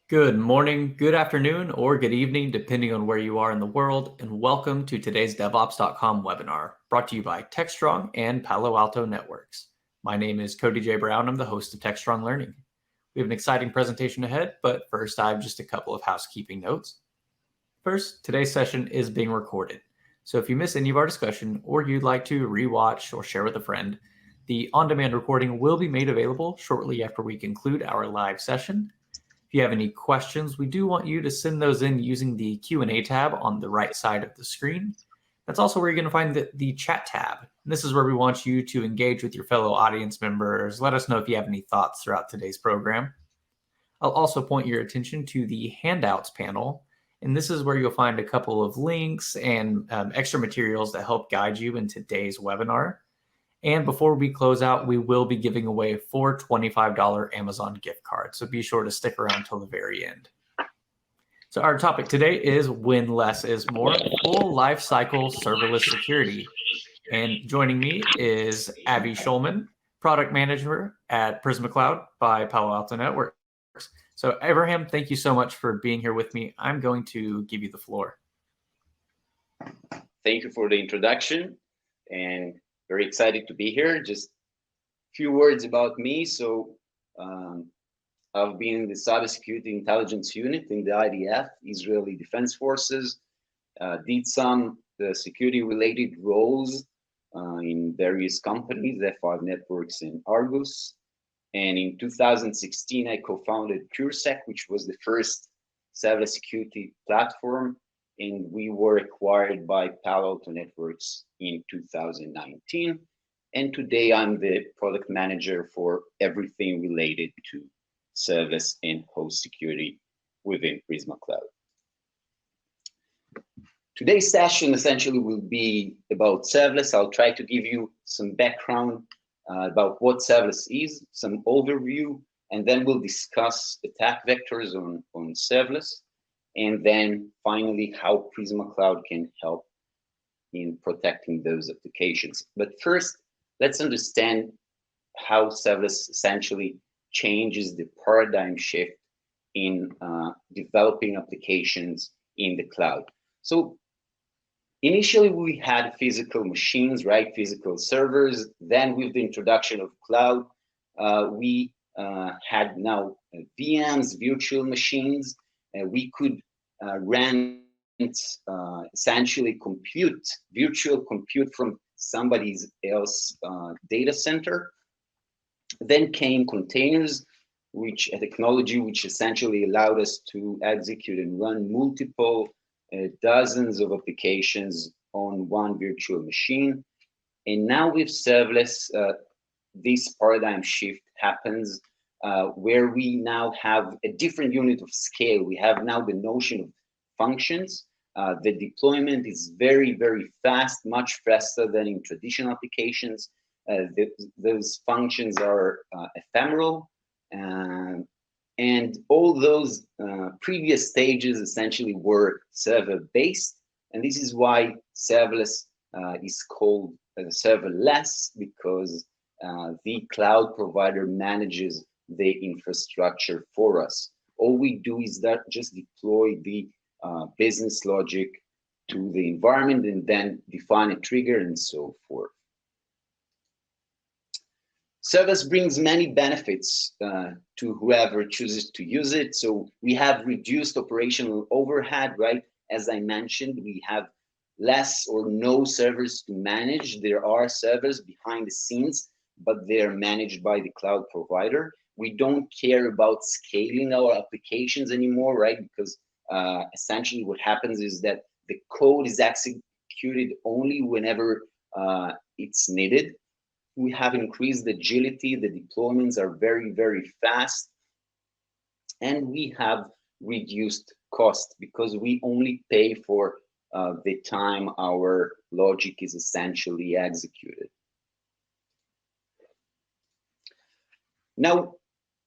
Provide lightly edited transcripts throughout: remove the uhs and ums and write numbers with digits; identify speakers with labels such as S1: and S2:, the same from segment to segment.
S1: Good morning, good afternoon, or good evening, depending on where you are in the world, and welcome to today's DevOps.com webinar, brought to you by Techstrong and Palo Alto Networks. My name is Cody J. Brown. I'm the host of Techstrong Learning. We have an exciting presentation ahead, but first I have just a couple of housekeeping notes. First, today's session is being recorded, so if you miss any of our discussion or you'd like to rewatch or share with a friend, the on-demand recording will be made available shortly after we conclude our live session. If you have any questions, we do want you to send those in using the Q&A tab on the right side of the screen. That's also where you're going to find the chat tab. And this is where we want you to engage with your fellow audience members. Let us know if you have any thoughts throughout today's program. I'll also point your attention to the handouts panel. And this is where you'll find a couple of links and extra materials that help guide you in today's webinar. And before we close out, we will be giving away 4 $25 Amazon gift cards. So be sure to stick around till the very end. So our topic today is when less is more, full life cycle serverless security. And joining me is Avraham Shulman, product manager at Prisma Cloud by Palo Alto Networks. So Avraham, thank you so much for being here with me. I'm going to give you the floor.
S2: Thank you for the introduction, and very excited to be here. Just a few words about me. So I've been in the Cybersecurity Intelligence Unit in the IDF, Israeli Defense Forces, did some security-related roles in various companies, F5 Networks and Argus. And in 2016, I co-founded PureSec, which was the first cybersecurity platform, and we were acquired by Palo Alto Networks in 2019. And today I'm the product manager for everything related to serverless and host security within Prisma Cloud. Today's session essentially will be about serverless. I'll try to give you some background about what serverless is, some overview, and then we'll discuss attack vectors on serverless, and then finally how Prisma Cloud can help in protecting those applications. But first, let's understand how serverless essentially changes the paradigm shift in developing applications in the cloud. So initially, we had physical machines, right? Physical servers. Then with the introduction of cloud, we had now VMs, virtual machines. We could run essentially virtual compute from somebody else's data center. Then came containers, which a technology which essentially allowed us to execute and run multiple dozens of applications on one virtual machine. And now with serverless, this paradigm shift happens where we now have a different unit of scale. We have now the notion of functions. The deployment is very, very fast, much faster than in traditional applications. Those functions are ephemeral. And all those previous stages essentially were server-based. And this is why serverless is called serverless, because the cloud provider manages the infrastructure for us. All we do is that just deploy the business logic to the environment and then define a trigger and so forth. Serverless brings many benefits to whoever chooses to use it. So we have reduced operational overhead, right? As I mentioned, we have less or no servers to manage. There are servers behind the scenes, but they're managed by the cloud provider. We don't care about scaling our applications anymore, right? Because essentially what happens is that the code is executed only whenever it's needed. We have increased agility. The deployments are very, very fast. And we have reduced cost because we only pay for the time our logic is essentially executed. Now,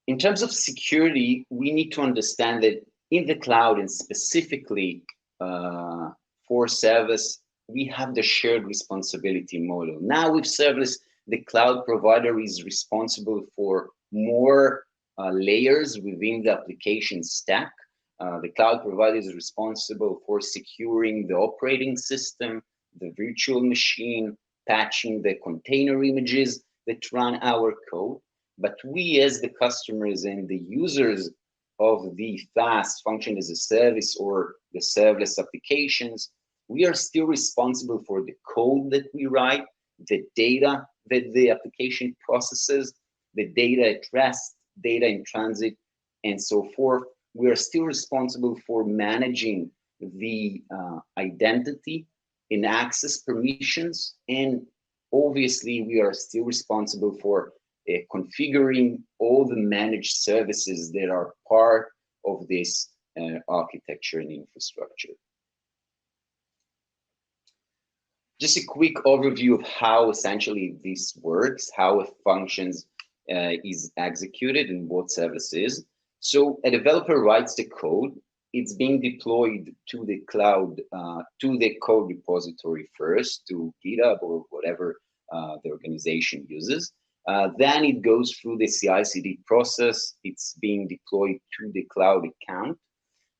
S2: in terms of security, we need to understand that in the cloud and specifically for serverless, we have the shared responsibility model. Now with serverless, the cloud provider is responsible for more layers within the application stack. The cloud provider is responsible for securing the operating system, the virtual machine, patching the container images that run our code. But we, as the customers and the users of the fast function as a service or the serverless applications, we are still responsible for the code that we write, the data that the application processes, the data at rest, data in transit, and so forth. We are still responsible for managing the identity and access permissions, and obviously we are still responsible for configuring all the managed services that are part of this architecture and infrastructure. Just a quick overview of how essentially this works, how it functions is executed, and what serverless is. So a developer writes the code. It's being deployed to the cloud, to the code repository first, to GitHub or whatever the organization uses. Then it goes through the CI/CD process. It's being deployed to the cloud account.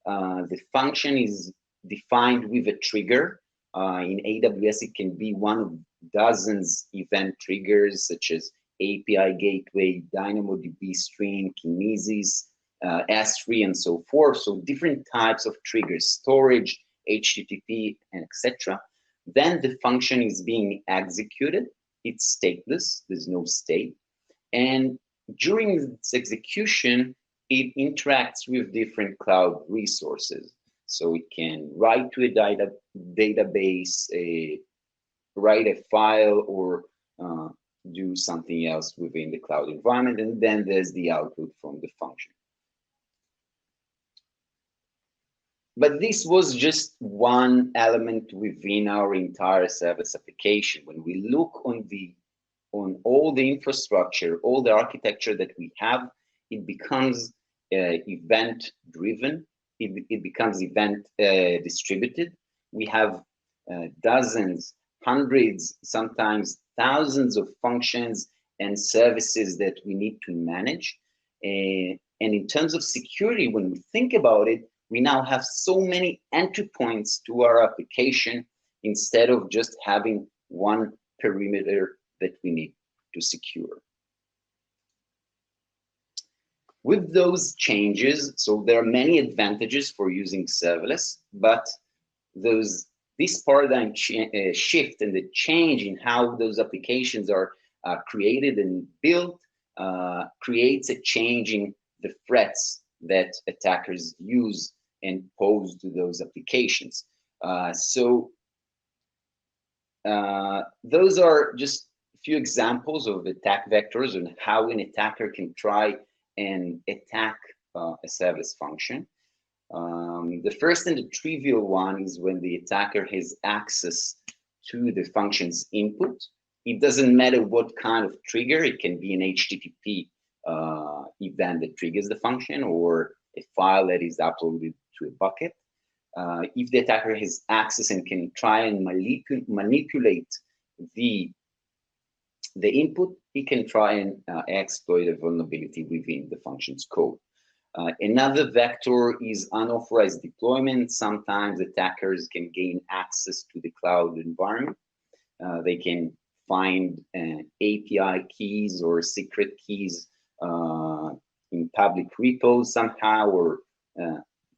S2: The function is defined with a trigger. In AWS, it can be one of dozens event triggers, such as API gateway, DynamoDB stream, Kinesis, S3, and so forth. So different types of triggers, storage, HTTP, and etc. Then the function is being executed. It's stateless, there's no state. And during its execution, it interacts with different cloud resources. So it can write to a database, write a file, or do something else within the cloud environment. And then there's the output from the function. But this was just one element within our entire service application. When we look on all the infrastructure, all the architecture that we have, it becomes event driven. It becomes event distributed. We have dozens, hundreds, sometimes thousands of functions and services that we need to manage. And in terms of security, when we think about it, we now have so many entry points to our application instead of just having one perimeter that we need to secure. With those changes, so there are many advantages for using serverless, but this paradigm shift and the change in how those applications are created and built creates a change in the threats that attackers use and pose to those applications. So those are just a few examples of attack vectors and how an attacker can try and attack a serverless function. The first and the trivial one is when the attacker has access to the function's input. It doesn't matter what kind of trigger. It can be an HTTP event that triggers the function, or a file that is uploaded to a bucket. If the attacker has access and can try and manipulate the input, he can try and exploit a vulnerability within the function's code. Another vector is unauthorized deployment. Sometimes attackers can gain access to the cloud environment. They can find API keys or secret keys in public repos somehow, or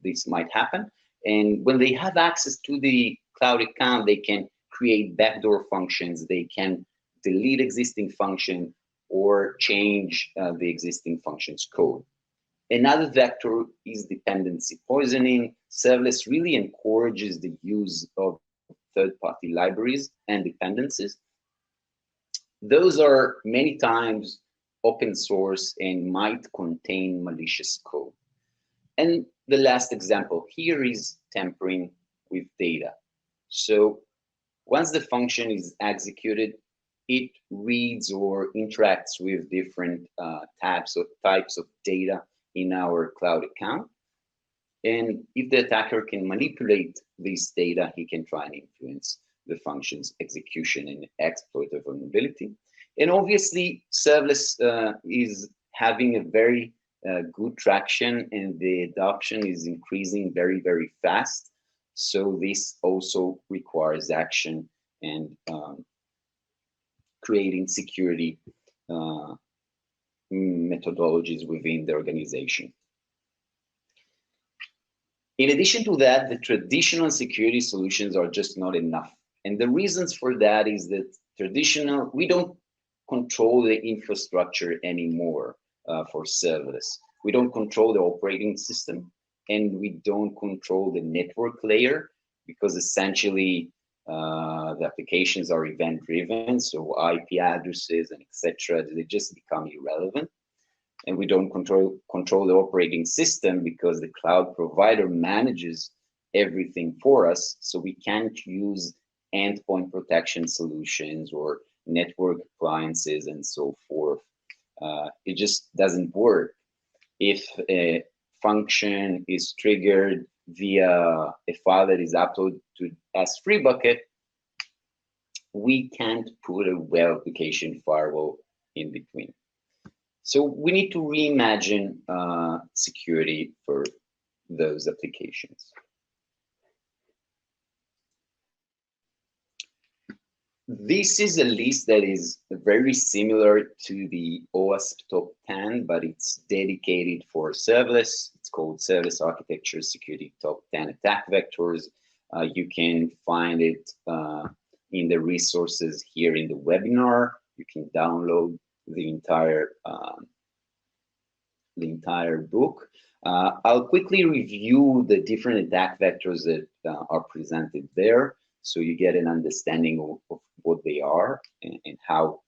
S2: this might happen. And when they have access to the cloud account, they can create backdoor functions. They can delete existing function or change the existing function's code. Another vector is dependency poisoning. Serverless really encourages the use of third-party libraries and dependencies. Those are many times open source and might contain malicious code. And the last example here is tampering with data. So once the function is executed, it reads or interacts with different types of data in our cloud account. And if the attacker can manipulate this data, he can try and influence the function's execution and exploit a vulnerability. And obviously, serverless is having a very good traction, and the adoption is increasing very, very fast. So this also requires action and creating security methodologies within the organization. In addition to that, the traditional security solutions are just not enough. And the reasons for that is that we don't control the infrastructure anymore for serverless. We don't control the operating system, and we don't control the network layer, because essentially the applications are event driven. So IP addresses and etc., they just become irrelevant. And we don't control the operating system, because the cloud provider manages everything for us. So we can't use endpoint protection solutions or network appliances and so forth. It just doesn't work. If a function is triggered via a file that is uploaded to S3 bucket, we can't put a web application firewall in between. So we need to reimagine security for those applications. This is a list that is very similar to the OWASP top 10, but it's dedicated for serverless. It's called Serverless Architecture Security Top 10 Attack Vectors. You can find it in the resources here in the webinar. You can download the entire book. I'll quickly review the different attack vectors that are presented there, so you get an understanding of what they are and how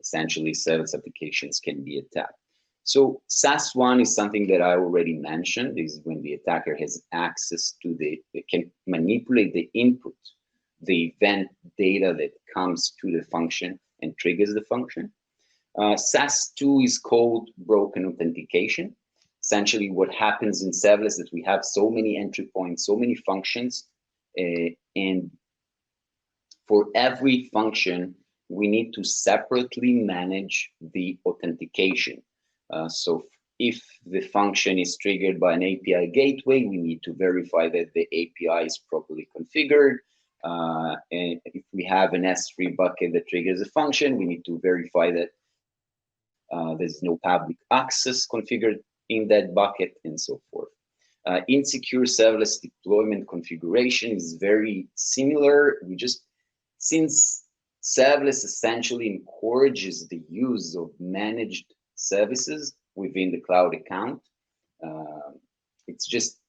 S2: essentially serverless applications can be attacked. So SAS1 is something that I already mentioned, is when the attacker has access to can manipulate the input, the event data that comes to the function and triggers the function. SAS2 is called broken authentication. Essentially what happens in serverless is that we have so many entry points, so many functions, and for every function, we need to separately manage the authentication. So if the function is triggered by an API gateway, we need to verify that the API is properly configured. And if we have an S3 bucket that triggers a function, we need to verify that there's no public access configured in that bucket, and so forth. Insecure serverless deployment configuration is very similar. Since serverless essentially encourages the use of managed services within the cloud account, it's just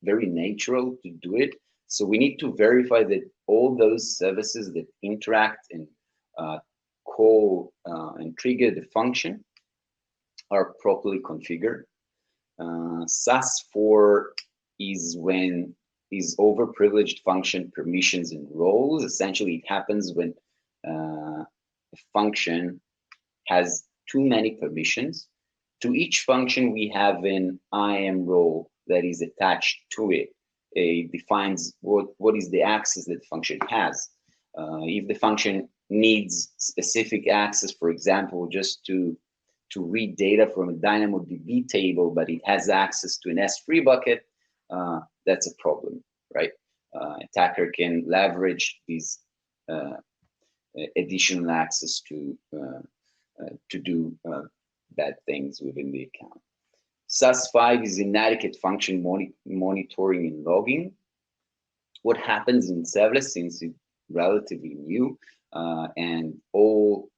S2: very natural to do it. So we need to verify that all those services that interact and call and trigger the function are properly configured. SAS4 is when overprivileged function permissions and roles. Essentially, it happens when a function has too many permissions. To each function, we have an IAM role that is attached to it. It defines what is the access that the function has. If the function needs specific access, for example, just to read data from a DynamoDB table, but it has access to an S3 bucket, that's a problem, right? Attacker can leverage these additional access to do bad things within the account. SAS5 is inadequate function monitoring and logging. What happens in serverless, since it's relatively new and all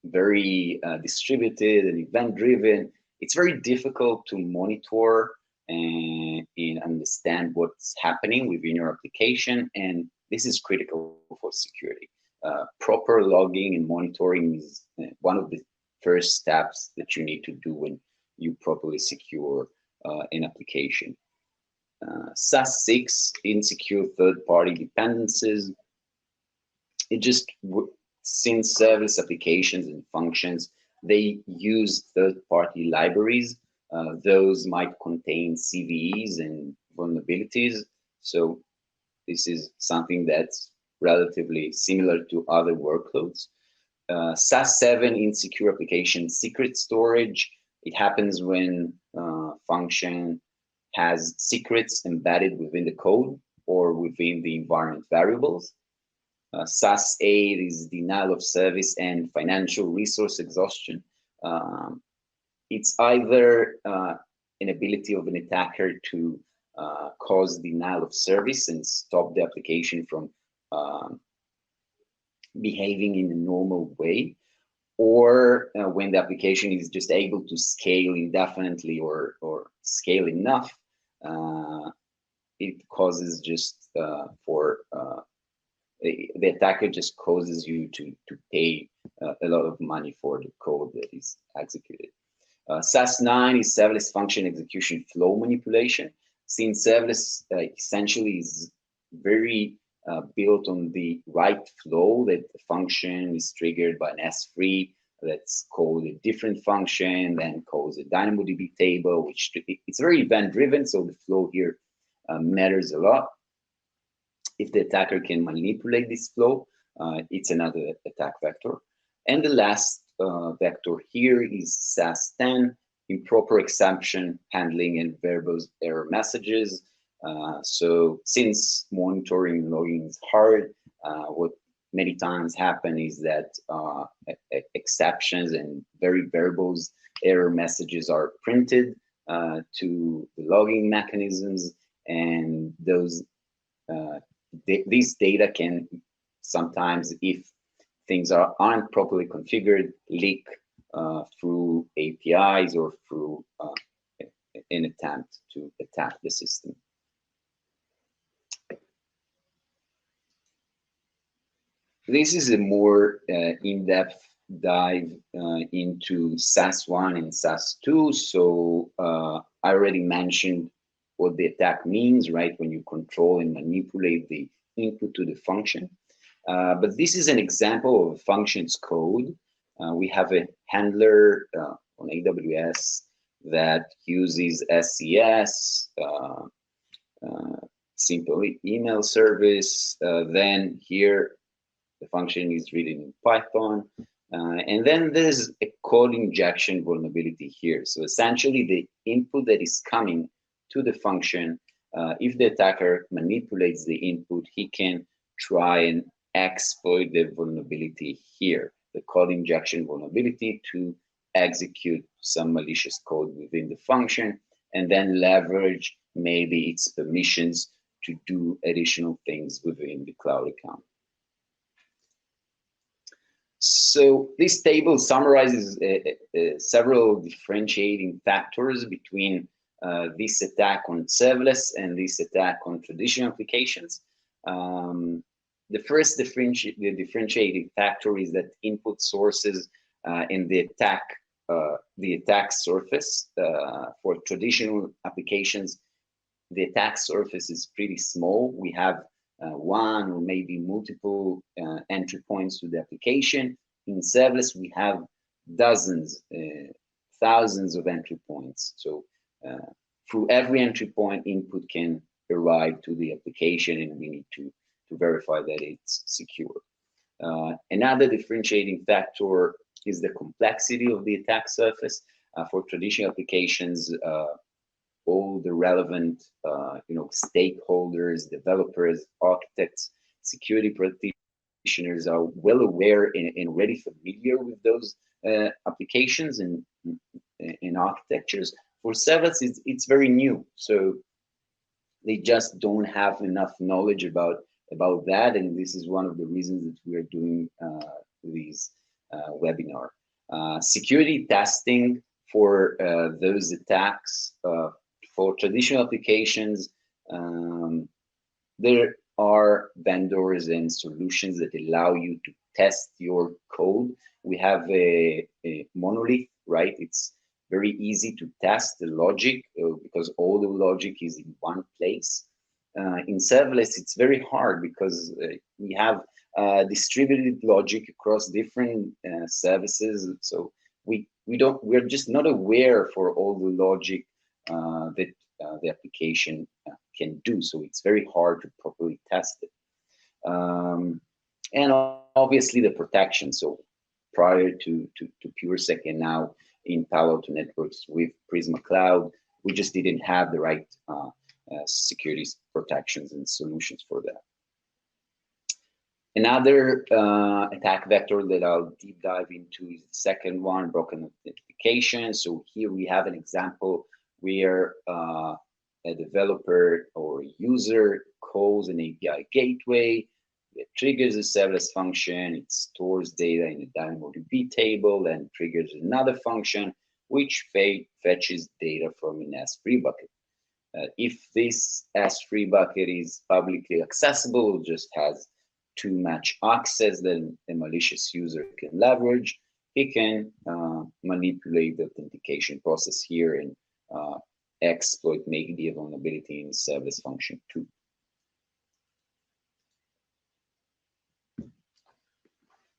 S2: very distributed and event-driven, it's very difficult to monitor and understand what's happening within your application, and this is critical for security. Proper logging and monitoring is one of the first steps that you need to do when you properly secure an application. SAS6, insecure third-party dependencies. Since service applications and functions, they use third-party libraries. Those might contain CVEs and vulnerabilities. So this is something that's relatively similar to other workloads. SAS7, insecure application secret storage. It happens when function has secrets embedded within the code or within the environment variables. SAS 8 is denial of service and financial resource exhaustion. It's either an ability of an attacker to cause denial of service and stop the application from behaving in a normal way, or when the application is just able to scale indefinitely or scale enough, it causes just the attacker just causes you to pay a lot of money for the code that is executed. SAS 9 is serverless function execution flow manipulation. Since serverless essentially is very built on the right flow, that the function is triggered by an S3 that's called a different function, then calls a DynamoDB table, which it's very event driven, so the flow here matters a lot. If the attacker can manipulate this flow, it's another attack vector. And the last vector here is SAS 10, improper exception handling and verbose error messages. So since monitoring and logging is hard, what many times happen is that exceptions and very verbose error messages are printed to the logging mechanisms, and those these data can sometimes, if things aren't properly configured, leak through APIs or through an attempt to attack the system. This is a more in-depth dive into SAS 1 and SAS 2. So I already mentioned what the attack means, right? When you control and manipulate the input to the function. But this is an example of a function's code. We have a handler on AWS that uses SES, simple email service. Then here, the function is written in Python. And then there's a code injection vulnerability here. So essentially, the input that is coming to the function, if the attacker manipulates the input, he can try and exploit the vulnerability here, the code injection vulnerability, to execute some malicious code within the function, and then leverage maybe its permissions to do additional things within the cloud account. So this table summarizes several differentiating factors between this attack on serverless and this attack on traditional applications. The first differentiating factor is that input sources in the attack surface for traditional applications, the attack surface is pretty small. We have one or maybe multiple entry points to the application. In serverless, we have dozens, thousands of entry points. So through every entry point, input can arrive to the application, and we need to verify that it's secure. Another differentiating factor is the complexity of the attack surface. For traditional applications, all the relevant stakeholders, developers, architects, security practitioners are well aware and already familiar with those applications and architectures. For serverless, it's very new, so they just don't have enough knowledge about that, and this is one of the reasons that we are doing these webinar. Security testing for those attacks. For traditional applications, there are vendors and solutions that allow you to test your code. We have a monolith, right? It's very easy to test the logic because all the logic is in one place. In serverless, it's very hard because we have distributed logic across different services. So we're just not aware for all the logic that the application can do. So it's very hard to properly test it. And obviously the protection. So prior to PureSec and now in Palo Alto Networks with Prisma Cloud. We just didn't have the right security protections and solutions for that. Another attack vector that I'll deep dive into is the second one, broken authentication. So here we have an example where a developer or a user calls an API gateway that triggers a serverless function. It stores data in a DynamoDB table and triggers another function which fetches data from an S3 bucket. If this S3 bucket is publicly accessible, just has too much access that a malicious user can leverage, he can manipulate the authentication process here and exploit, make the vulnerability in the serverless function too.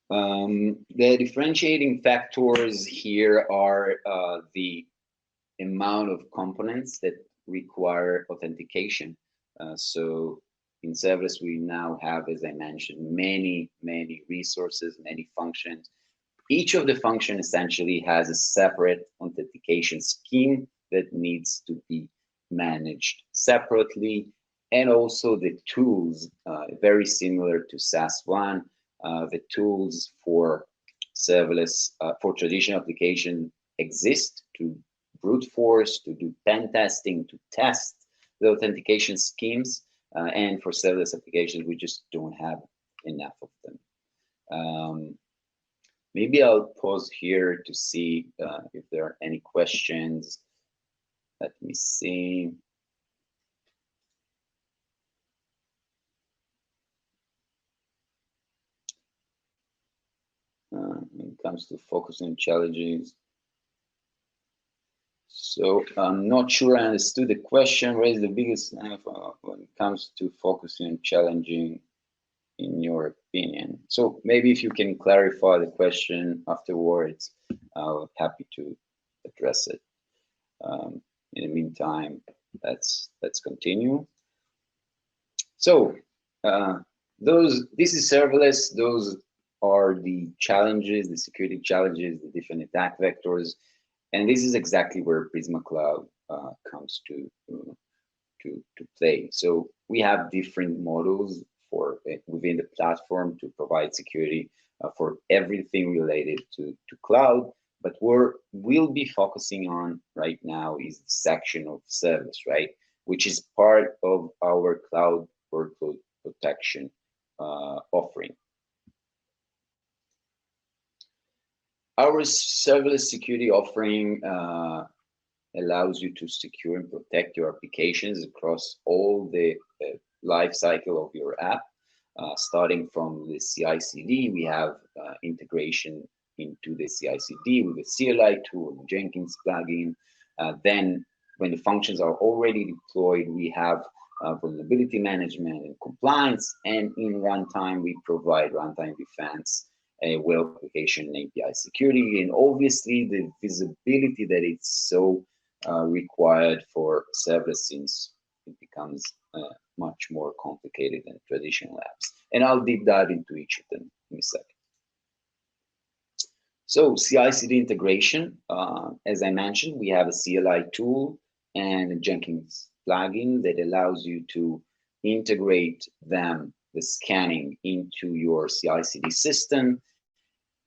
S2: The differentiating factors here are the amount of components that require authentication. So in serverless, we now have, as I mentioned, many resources, many functions. Each of the functions essentially has a separate authentication scheme that needs to be managed separately. And also the tools, very similar to SAS1, the tools for serverless, for traditional application exist to brute force, to do pen testing, to test the authentication schemes. And for serverless applications, we just don't have enough of them. Maybe I'll pause here to see if there are any questions. Let me see. When it comes to focusing challenges. So I'm not sure I understood the question. What is the biggest when it comes to focusing and challenging, in your opinion? So maybe if you can clarify the question afterwards, I'll be happy to address it. In the meantime, let's continue. So this is serverless. Those are the challenges, the security challenges, the different attack vectors. And this is exactly where Prisma Cloud comes to play. So we have different models for within the platform to provide security for everything related to cloud. But we'll be focusing on right now is the section of service, right? Which is part of our cloud workload protection offering. Our serverless security offering allows you to secure and protect your applications across all the life cycle of your app. Starting from the CI/CD, we have integration into the CI/CD with the CLI tool, the Jenkins plugin. Then when the functions are already deployed, we have vulnerability management and compliance. And in runtime, we provide runtime defense, web application and API security, and obviously the visibility that it's so required for serverless, since it becomes much more complicated than traditional apps. And I'll deep dive into each of them in a second. So CI/CD integration, as I mentioned, we have a CLI tool and a Jenkins plugin that allows you to integrate them, the scanning, into your CI/CD system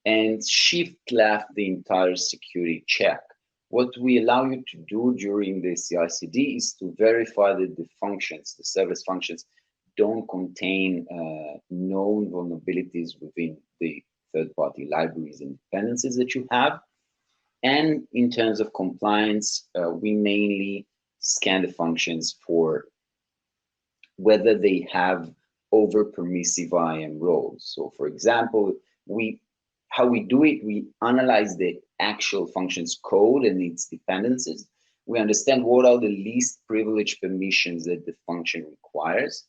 S2: and shift left the entire security check. What we allow you to do during the CI/CD is to verify that the functions, the service functions, don't contain known vulnerabilities within the third-party libraries and dependencies that you have. And in terms of compliance, we mainly scan the functions for whether they have over-permissive IAM roles. So for example, how we do it, we analyze the actual function's code and its dependencies. We understand what are the least privileged permissions that the function requires,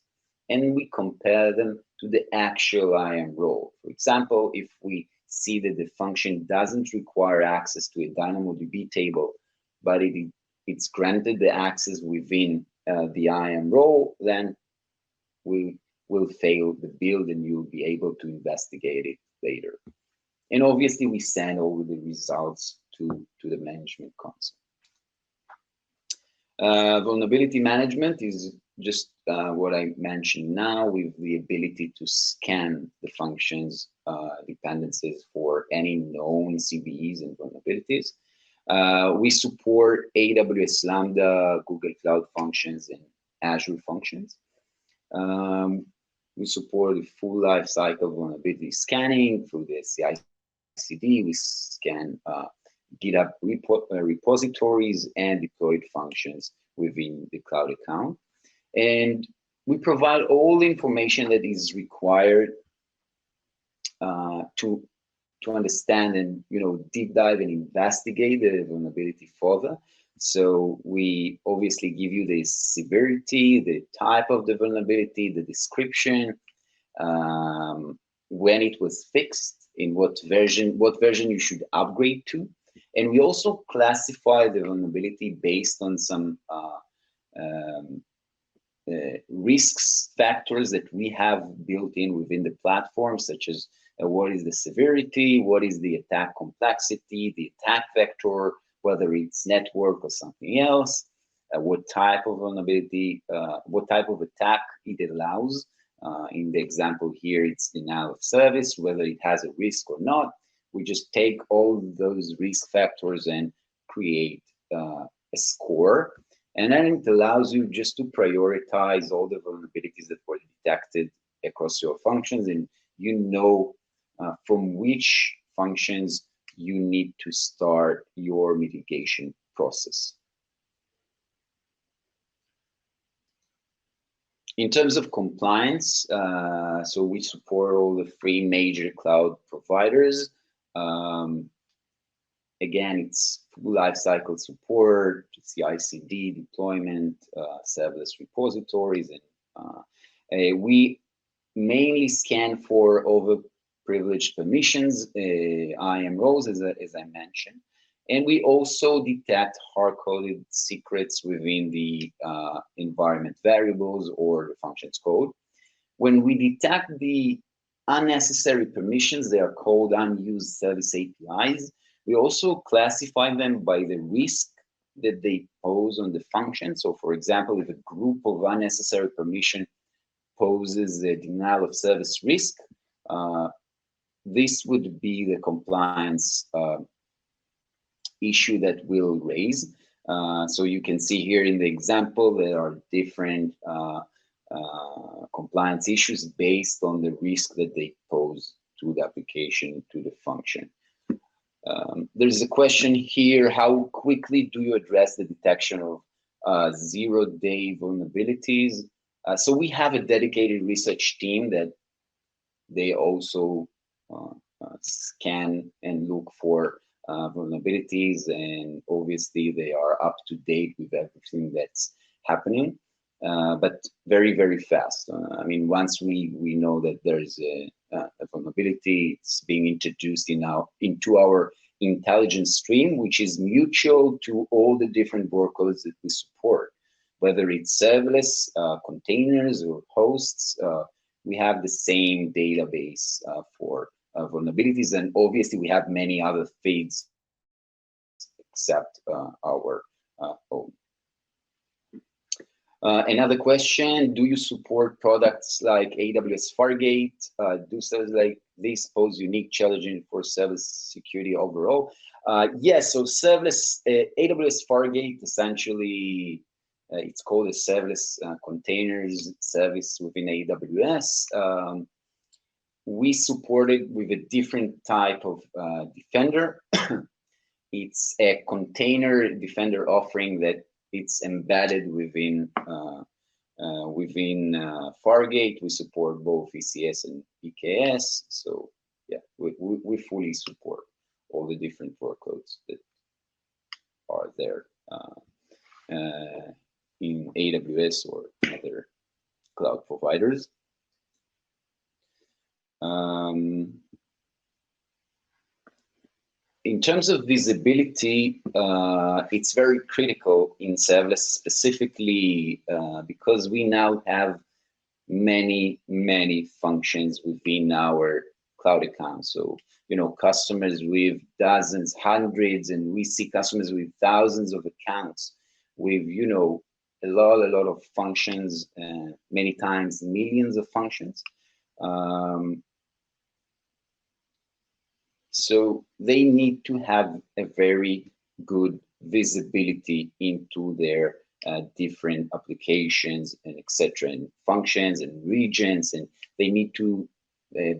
S2: and we compare them to the actual IAM role. For example, if we see that the function doesn't require access to a DynamoDB table, but it's granted the access within the IAM role, then we will fail the build and you'll be able to investigate it later. And obviously we send all the results to the management console. Vulnerability management is just what I mentioned now, with the ability to scan the functions dependencies for any known CVEs and vulnerabilities. We support AWS Lambda, Google Cloud Functions, and Azure Functions. We support the full life cycle vulnerability scanning through the CI/CD. We scan GitHub repositories and deployed functions within the cloud account. And we provide all the information that is required to understand and deep dive and investigate the vulnerability further. So we obviously give you the severity, the type of the vulnerability, the description, when it was fixed, in what version you should upgrade to. And we also classify the vulnerability based on some risks factors that we have built in within the platform, such as what is the severity, what is the attack complexity, the attack vector, whether it's network or something else, what type of vulnerability, what type of attack it allows. In the example here, it's denial of service, whether it has a risk or not. We just take all those risk factors and create a score. And then it allows you just to prioritize all the vulnerabilities that were detected across your functions, and from which functions you need to start your mitigation process. In terms of compliance, so we support all the 3 major cloud providers. Again, it's full lifecycle support, CI/CD deployment, serverless repositories, and we mainly scan for overprivileged permissions, IAM roles, as I mentioned, and we also detect hard-coded secrets within the environment variables or the functions code. When we detect the unnecessary permissions, they are called unused service APIs. We also classify them by the risk that they pose on the function. So for example, if a group of unnecessary permission poses a denial of service risk, this would be the compliance issue that we'll raise. So you can see here in the example, there are different compliance issues based on the risk that they pose to the application, to the function. There's a question here: how quickly do you address the detection of zero-day vulnerabilities? So we have a dedicated research team that they also scan and look for vulnerabilities, and obviously they are up to date with everything that's happening, but very, very fast. I mean, once we know that there is a vulnerability, it's being introduced into our intelligence stream, which is mutual to all the different workloads that we support, whether it's serverless, containers, or hosts. We have the same database for vulnerabilities, and obviously we have many other feeds except our own. Another question: do you support products like AWS Fargate? Do services like this pose unique challenges for service security overall? Yes, so serverless, AWS Fargate, essentially, it's called a serverless containers service within AWS. We support it with a different type of defender. It's a container defender offering that it's embedded within Fargate. We support both ECS and EKS. So yeah, we fully support all the different workloads that are there in AWS or other cloud providers. In terms of visibility, it's very critical in serverless, specifically because we now have many functions within our cloud accounts. So, customers with dozens, hundreds, and we see customers with thousands of accounts with, a lot of functions, many times millions of functions. So they need to have a very good visibility into their different applications and etc. and functions and regions, and they need to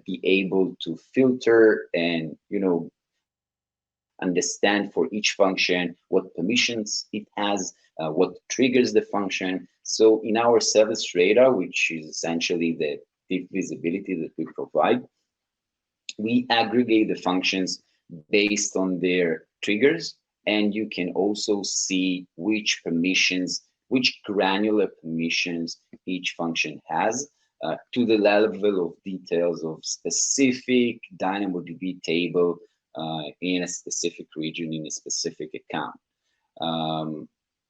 S2: be able to filter and understand for each function what permissions it has, what triggers the function. So in our service radar, which is essentially the deep visibility that we provide, we aggregate the functions based on their triggers, and you can also see which permissions, which granular permissions each function has, to the level of details of specific DynamoDB table in a specific region, in a specific account.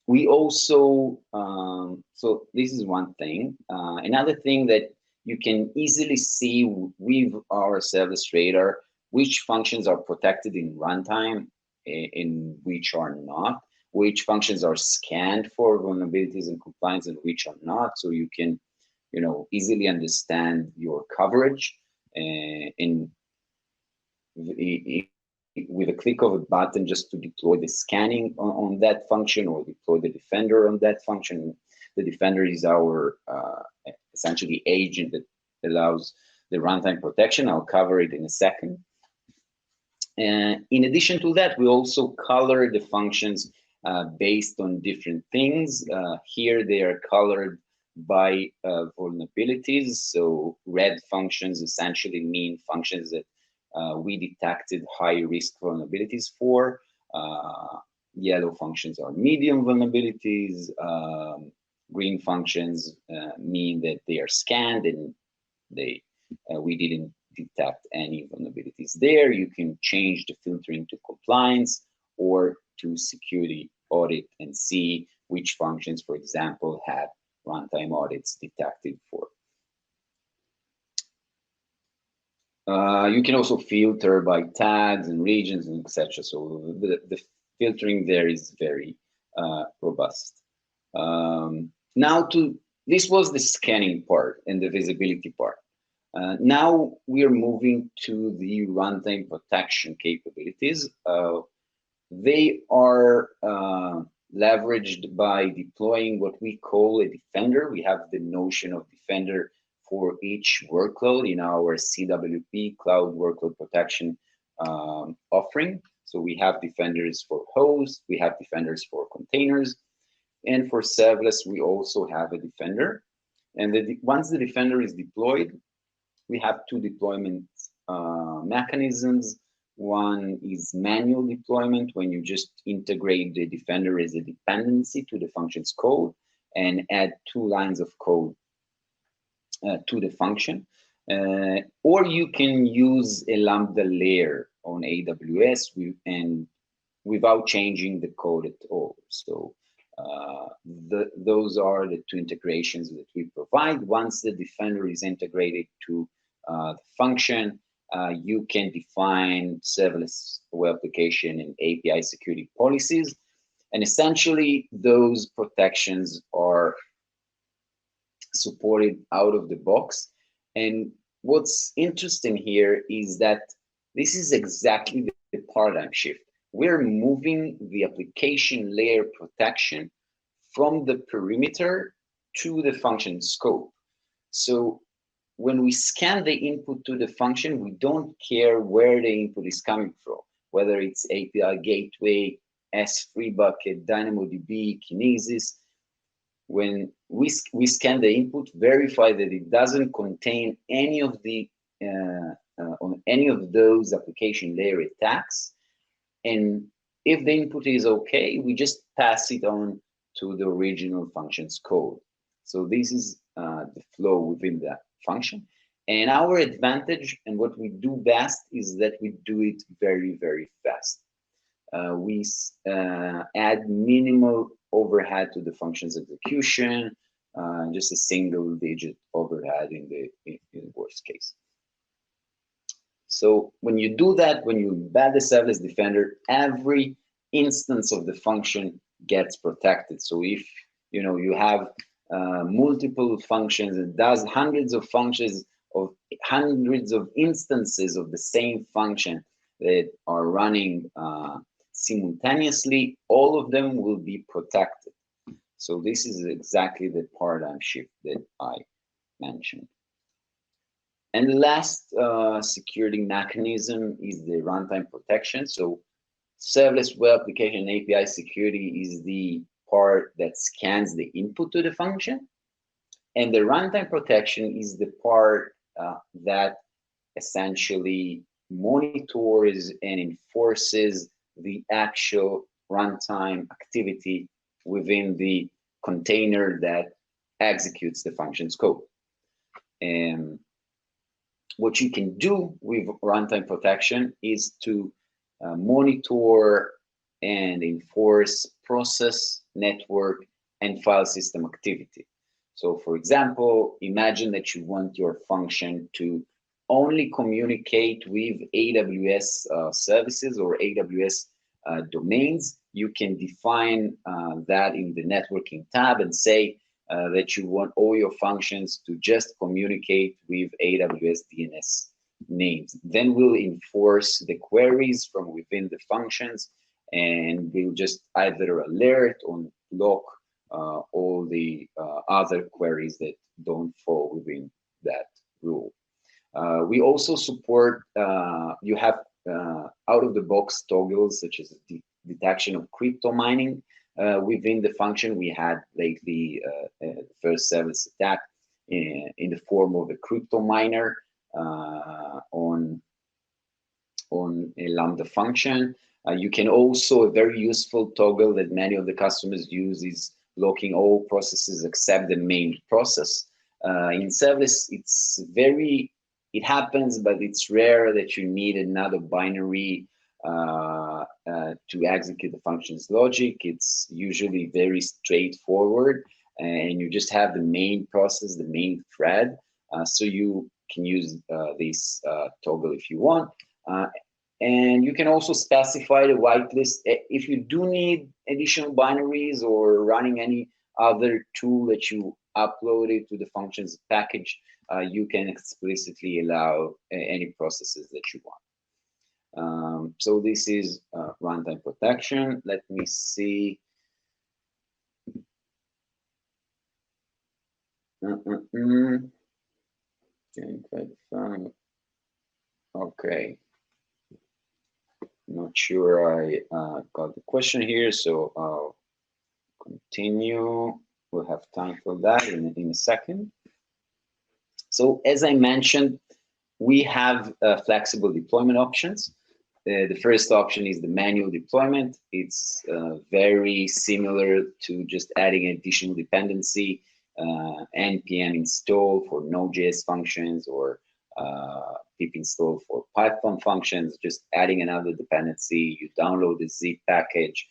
S2: We also, so this is one thing. Another thing that you can easily see with our service radar, which functions are protected in runtime and which are not, which functions are scanned for vulnerabilities and compliance and which are not. So you can, easily understand your coverage and with a click of a button just to deploy the scanning on that function or deploy the defender on that function. The defender is our essentially agent that allows the runtime protection. I'll cover it in a second. And in addition to that, we also color the functions based on different things. Here they are colored by vulnerabilities. So red functions essentially mean functions that we detected high risk vulnerabilities for. Yellow functions are medium vulnerabilities. Green functions mean that they are scanned and we didn't detect any vulnerabilities there. You can change the filtering to compliance or to security audit and see which functions, for example, had runtime audits detected for. You can also filter by tags and regions and etc. So the filtering there is very robust. This was the scanning part and the visibility part. Now we are moving to the runtime protection capabilities. They are leveraged by deploying what we call a defender. We have the notion of defender for each workload in our CWP, Cloud Workload Protection offering. So we have defenders for hosts, we have defenders for containers, and for serverless, we also have a defender. And once the defender is deployed, we have two deployment mechanisms. One is manual deployment, when you just integrate the defender as a dependency to the function's code and add 2 lines of code to the function. Or you can use a Lambda layer on AWS and without changing the code at all. So those are the 2 integrations that we provide. Once the defender is integrated to the function, you can define serverless web application and API security policies. And essentially, those protections are supported out of the box. And what's interesting here is that this is exactly the paradigm shift. We're moving the application layer protection from the perimeter to the function scope. So when we scan the input to the function, we don't care where the input is coming from, whether it's API gateway, S3 bucket, DynamoDB, Kinesis. When we scan the input, verify that it doesn't contain any of the on any of those application layer attacks. And if the input is okay, we just pass it on to the original function's code. So this is the flow within that function. And our advantage and what we do best is that we do it very, very fast. We add minimal overhead to the function's execution, just a single digit overhead in the worst case. So when you do that, when you embed the serverless defender, every instance of the function gets protected. So if you have multiple functions and does hundreds of functions of hundreds of instances of the same function that are running simultaneously, all of them will be protected. So this is exactly the paradigm shift that I mentioned. And the last security mechanism is the runtime protection. So serverless web application API security is the part that scans the input to the function. And the runtime protection is the part that essentially monitors and enforces the actual runtime activity within the container that executes the function's code. And what you can do with runtime protection is to monitor and enforce process, network, and file system activity. So for example, imagine that you want your function to only communicate with AWS services or AWS domains. You can define that in the networking tab and say that you want all your functions to just communicate with AWS DNS names. Then we'll enforce the queries from within the functions, and we'll just either alert or block all the other queries that don't fall within that rule. We also support, you have out-of-the-box toggles such as detection of crypto mining within the function. We had lately the first serverless attack in the form of a crypto miner on a Lambda function. You can also, a very useful toggle that many of the customers use is locking all processes except the main process. In serverless, it happens, but it's rare that you need another binary to execute the function's logic. It's usually very straightforward, and you just have the main process, the main thread. So you can use this toggle if you want. And you can also specify the whitelist. If you do need additional binaries or running any other tool that you uploaded to the functions package, you can explicitly allow any processes that you want. So this is runtime protection. Let me see. Okay. Not sure I got the question here, so I'll continue. We'll have time for that in a second. So as I mentioned, we have flexible deployment options. The first option is the manual deployment. It's very similar to just adding additional dependency, npm install for Node.js functions, or pip install for Python functions, just adding another dependency. You download the zip package.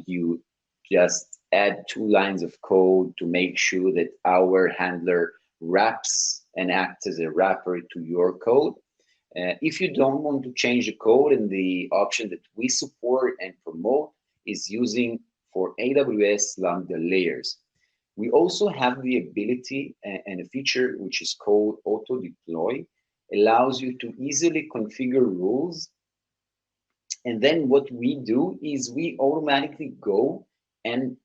S2: You just add 2 lines of code to make sure that our handler wraps and acts as a wrapper to your code. If you don't want to change the code, and the option that we support and promote is using for AWS Lambda layers. We also have the ability and a feature which is called auto deploy, allows you to easily configure rules. And then what we do is we automatically go and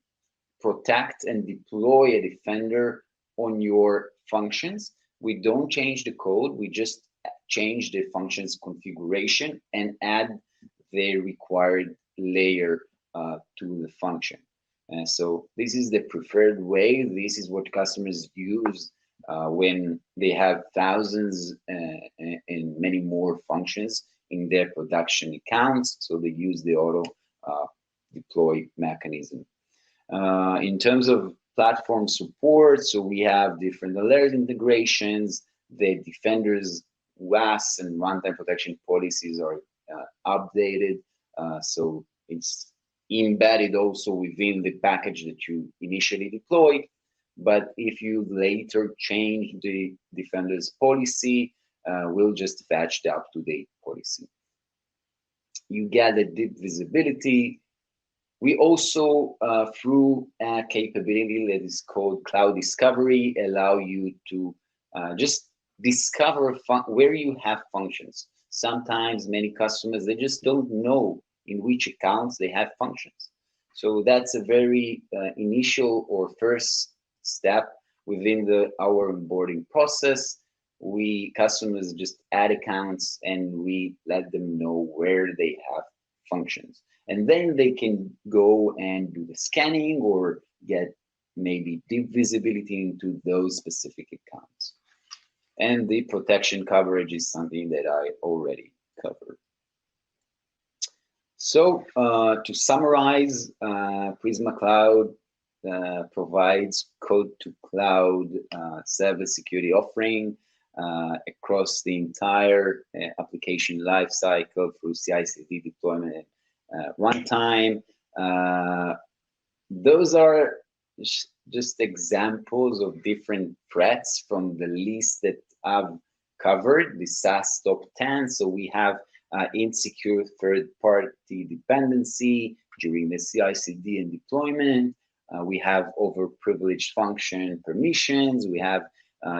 S2: protect and deploy a defender on your functions. We don't change the code, we just change the function's configuration and add the required layer to the function. So this is the preferred way. This is what customers use when they have thousands and many more functions in their production accounts. So they use the auto deploy mechanism. In terms of platform support, so we have different alert integrations. The Defender's WAS and runtime protection policies are updated. So it's embedded also within the package that you initially deployed. But if you later change the Defender's policy, will just fetch the up-to-date policy. You get the deep visibility. We also, through a capability that is called Cloud Discovery, allow you to just discover where you have functions. Sometimes many customers, they just don't know in which accounts they have functions. So that's a very initial or first step within our onboarding process. Customers just add accounts and we let them know where they have functions. And then they can go and do the scanning or get maybe deep visibility into those specific accounts. And the protection coverage is something that I already covered. So to summarize, Prisma Cloud provides code-to-cloud serverless security offering across the entire application lifecycle through CI/CD deployment and runtime. Those are just examples of different threats from the list that I've covered, the SaaS top 10. So we have insecure third-party dependency during the CI/CD and deployment. We have overprivileged function permissions. We have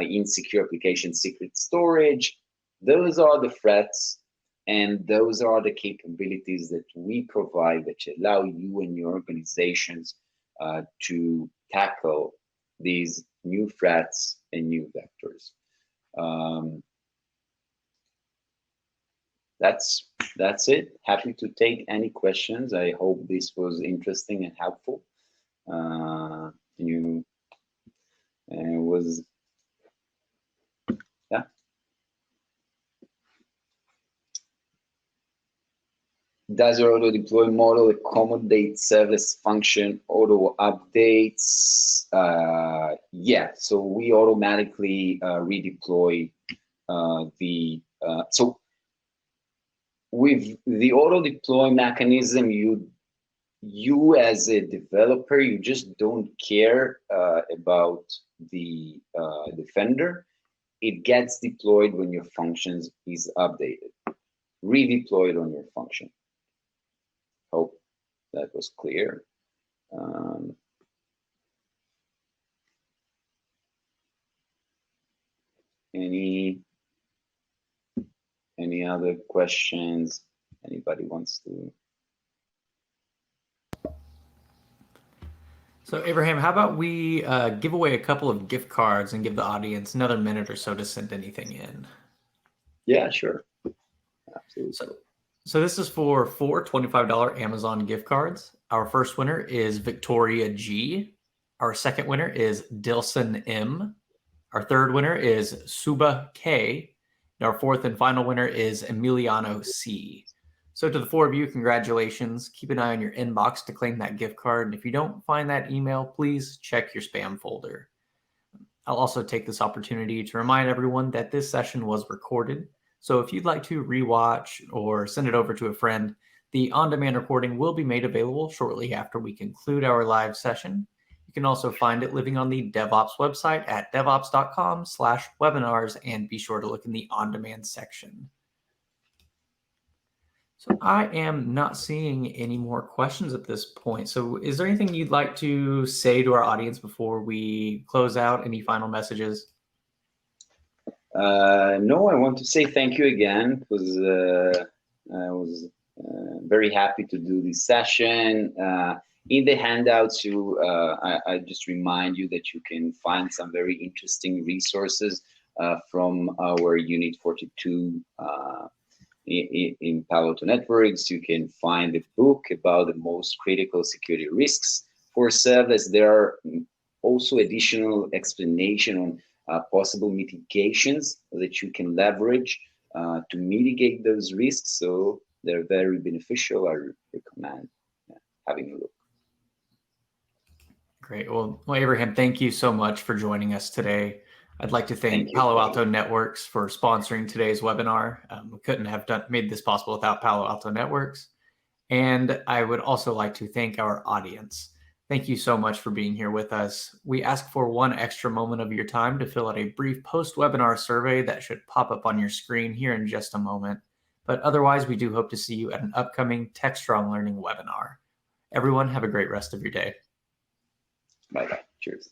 S2: insecure application secret storage. Those are the threats, and those are the capabilities that we provide that allow you and your organizations to tackle these new threats and new vectors. That's it. Happy to take any questions. I hope this was interesting and helpful. Does your auto deploy model accommodate serverless function auto updates? Yeah, so we automatically redeploy so with the auto deploy mechanism, you as a developer, you just don't care about the Defender. It gets deployed when your functions is updated, redeployed on your function. Hope that was clear. Any other questions? Anybody wants to?
S1: So Avraham, how about we give away a couple of gift cards and give the audience another minute or so to send anything in?
S2: Yeah, sure. Absolutely.
S1: So this is for 4 $25 Amazon gift cards. Our first winner is Victoria G. Our second winner is Dilson M. Our third winner is Suba K. And our fourth and final winner is Emiliano C. So to the four of you, congratulations. Keep an eye on your inbox to claim that gift card. And if you don't find that email, please check your spam folder. I'll also take this opportunity to remind everyone that this session was recorded. So if you'd like to rewatch or send it over to a friend, the on-demand recording will be made available shortly after we conclude our live session. You can also find it living on the DevOps website at devops.com/webinars, and be sure to look in the on-demand section. So I am not seeing any more questions at this point. So is there anything you'd like to say to our audience before we close out? Any final messages?
S2: No, I want to say thank you again. I was very happy to do this session. In the handouts, I just remind you that you can find some very interesting resources from our Unit 42 in Palo Alto Networks. You can find a book about the most critical security risks for serverless. There are also additional explanation on possible mitigations that you can leverage to mitigate those risks. So they're very beneficial. I recommend having a look.
S1: Great. Well, Avraham, thank you so much for joining us today. I'd like to thank Palo Alto Networks for sponsoring today's webinar. We couldn't have made this possible without Palo Alto Networks. And I would also like to thank our audience. Thank you so much for being here with us. We ask for one extra moment of your time to fill out a brief post-webinar survey that should pop up on your screen here in just a moment. But otherwise, we do hope to see you at an upcoming Techstrong Learning webinar. Everyone, have a great rest of your day.
S2: Bye-bye. Cheers.